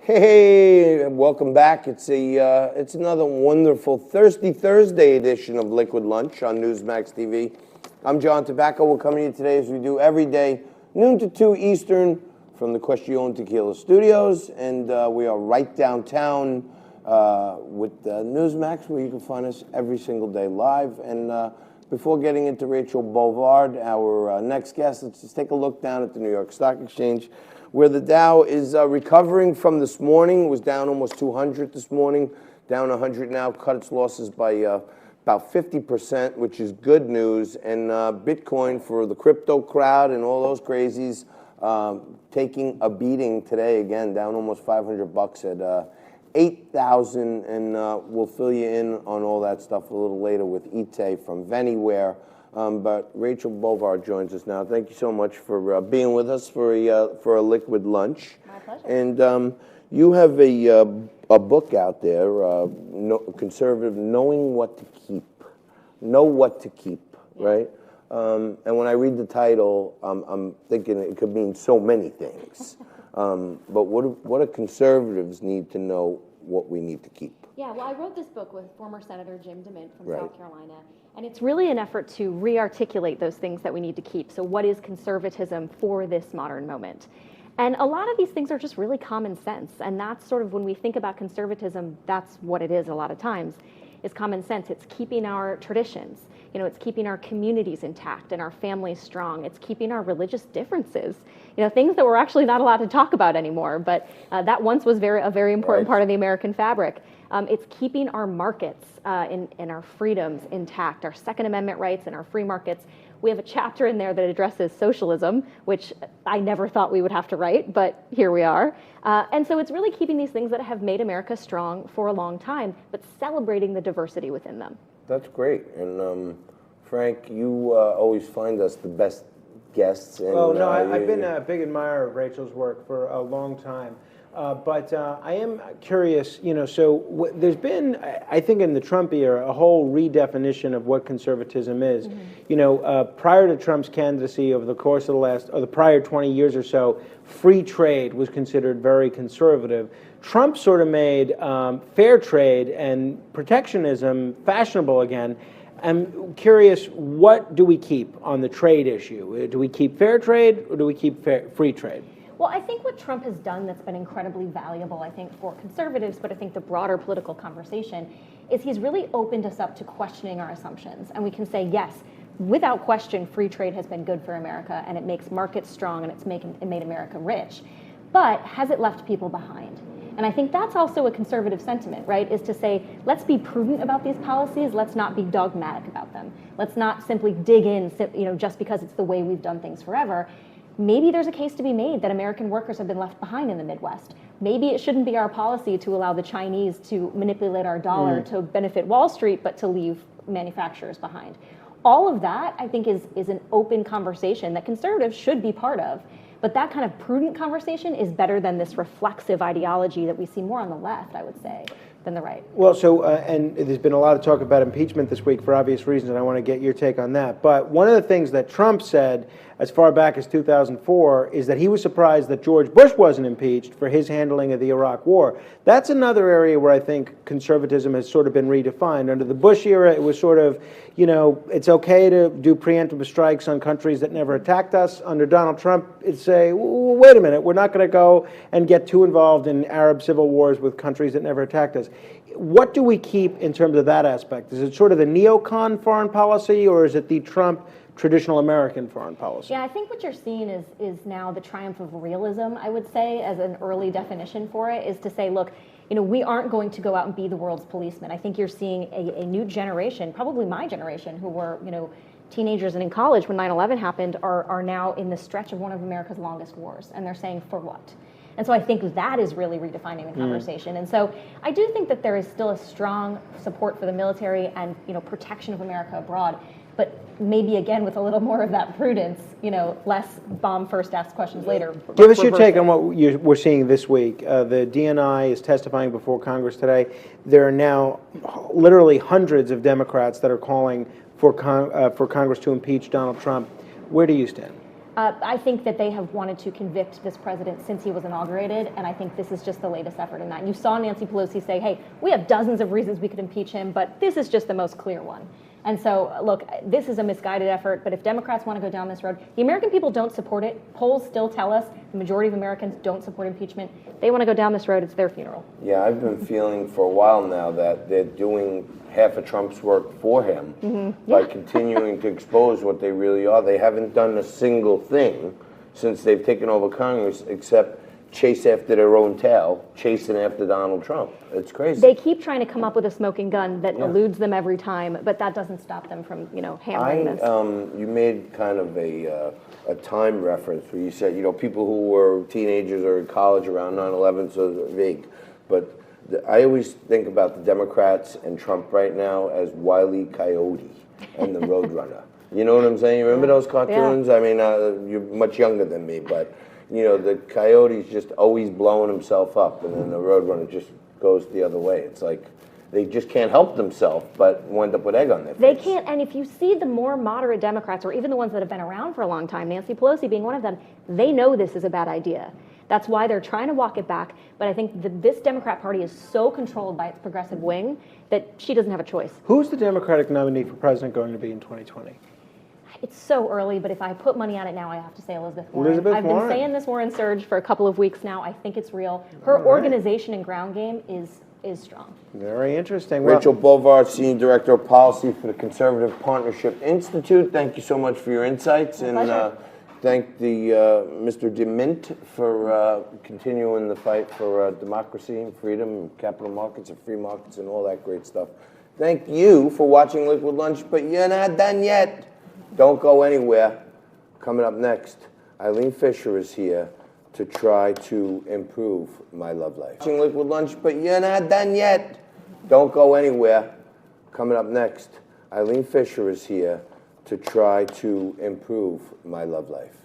Hey, welcome back. It's another wonderful Thirsty Thursday edition of Liquid Lunch on Newsmax TV. I'm John TABACCO. We're coming to you today as we do every day, noon to 2 Eastern, from the Question Tequila Studios, and we are right downtown with Newsmax, where you can find us every single day live. And before getting into Rachel Bovard, our next guest, let's just take a look down at the New York Stock Exchange, where the Dow is recovering from this morning. It was down almost 200 this morning, down 100 now, cut its losses by about 50%, which is good news. And Bitcoin, for the crypto crowd and all those crazies, taking a beating today, again, down almost $500 at 8,000. And we'll fill you in on all that stuff a little later with Ite from Venyware. But Rachel Bovard joins us now. Thank you so much for being with us for a liquid lunch. My pleasure. And you have a book out there, Conservative, Knowing What to Keep. Know What to Keep, right? And when I read the title, I'm thinking it could mean so many things. But what do conservatives need to know what we need to keep? Yeah, well, I wrote this book with former Senator Jim DeMint from South Carolina, and it's really an effort to re-articulate those things that we need to keep. So what is conservatism for this modern moment? And a lot of these things are just really common sense, and that's sort of when we think about conservatism, that's what it is a lot of times, is common sense. It's keeping our traditions. You know, it's keeping our communities intact and our families strong. It's keeping our religious differences. You know, things that we're actually not allowed to talk about anymore, but that once was a very important part of the American fabric. It's keeping our markets and our freedoms intact, our Second Amendment rights and our free markets. We have a chapter in there that addresses socialism, which I never thought we would have to write, but here we are. And so it's really keeping these things that have made America strong for a long time, but celebrating the diversity within them. That's great. And Frank, you always find us the best guests. And, I've been a big admirer of Rachel's work for a long time. But I am curious, there's been, I think in the Trump era, a whole redefinition of what conservatism is. Mm-hmm. Prior to Trump's candidacy, over the course of the prior 20 years or so, free trade was considered very conservative. Trump sort of made fair trade and protectionism fashionable again. I'm curious, what do we keep on the trade issue? Do we keep fair trade or do we keep free trade? Well, I think what Trump has done that's been incredibly valuable, I think, for conservatives, but I think the broader political conversation, is he's really opened us up to questioning our assumptions. And we can say, yes, without question, free trade has been good for America, and it makes markets strong, and it made America rich. But has it left people behind? And I think that's also a conservative sentiment, right, is to say, let's be prudent about these policies, let's not be dogmatic about them. Let's not simply dig in, just because it's the way we've done things forever. Maybe there's a case to be made that American workers have been left behind in the Midwest. Maybe it shouldn't be our policy to allow the Chinese to manipulate our dollar to benefit Wall Street, but to leave manufacturers behind. All of that, I think, is an open conversation that conservatives should be part of. But that kind of prudent conversation is better than this reflexive ideology that we see more on the left, I would say, than the right. Well, and there's been a lot of talk about impeachment this week for obvious reasons, and I want to get your take on that. But one of the things that Trump said as far back as 2004 is that he was surprised that George Bush wasn't impeached for his handling of the Iraq War. That's another area where I think conservatism has sort of been redefined. Under the Bush era, it was sort of, it's okay to do preemptive strikes on countries that never attacked us. Under Donald Trump, it's say, wait a minute, we're not going to go and get too involved in Arab civil wars with countries that never attacked us. What do we keep in terms of that aspect? Is it sort of the neocon foreign policy, or is it the Trump traditional American foreign policy? Yeah, I think what you're seeing is now the triumph of realism, I would say, as an early definition for it, is to say, look, we aren't going to go out and be the world's policeman. I think you're seeing a new generation, probably my generation, who were, teenagers and in college when 9/11 happened, are now in the stretch of one of America's longest wars. And they're saying, for what? And so I think that is really redefining the conversation. And so I do think that there is still a strong support for the military and, protection of America abroad. But maybe, again, with a little more of that prudence, less bomb first, ask questions later. Give us your take on what we're seeing this week. The DNI is testifying before Congress today. There are now literally hundreds of Democrats that are calling for Congress to impeach Donald Trump. Where do you stand? I think that they have wanted to convict this president since he was inaugurated, and I think this is just the latest effort in that. You saw Nancy Pelosi say, hey, we have dozens of reasons we could impeach him, but this is just the most clear one. And so, look, this is a misguided effort, but if Democrats want to go down this road, the American people don't support it. Polls still tell us the majority of Americans don't support impeachment. They want to go down this road, it's their funeral. Yeah, I've been feeling for a while now that they're doing half of Trump's work for him by continuing to expose what they really are. They haven't done a single thing since they've taken over Congress except chase after their own tail, chasing after Donald Trump. It's crazy. They keep trying to come up with a smoking gun that eludes them every time, but that doesn't stop them from, hammering this. You made kind of a time reference where you said, people who were teenagers or in college around 9/11, so vague. But I always think about the Democrats and Trump right now as Wile E. Coyote and the Roadrunner. You know what I'm saying? You remember those cartoons? Yeah. I mean, you're much younger than me, but the Coyote's just always blowing himself up, and then the Roadrunner just goes the other way. It's like they just can't help themselves, but wind up with egg on their face. They can't, and if you see the more moderate Democrats, or even the ones that have been around for a long time, Nancy Pelosi being one of them, they know this is a bad idea. That's why they're trying to walk it back, but I think that this Democrat Party is so controlled by its progressive wing that she doesn't have a choice. Who's the Democratic nominee for president going to be in 2020? It's so early, but if I put money on it now, I have to say Elizabeth Warren. Elizabeth I've Warren. been saying this Warren surge for a couple of weeks now. I think it's real. Her organization and ground game is strong. Very interesting. Rachel Bovard, Senior Director of Policy for the Conservative Partnership Institute. Thank you so much for your insights. Pleasure. Thank the Mr. DeMint for continuing the fight for democracy and freedom and capital markets and free markets and all that great stuff. Thank you for watching Liquid Lunch, but you're not done yet. Don't go anywhere. Coming up next, Eileen Fisher is here to try to improve my love life. Watching Liquid Lunch, but you're not done yet. Don't go anywhere. Coming up next, Eileen Fisher is here to try to improve my love life.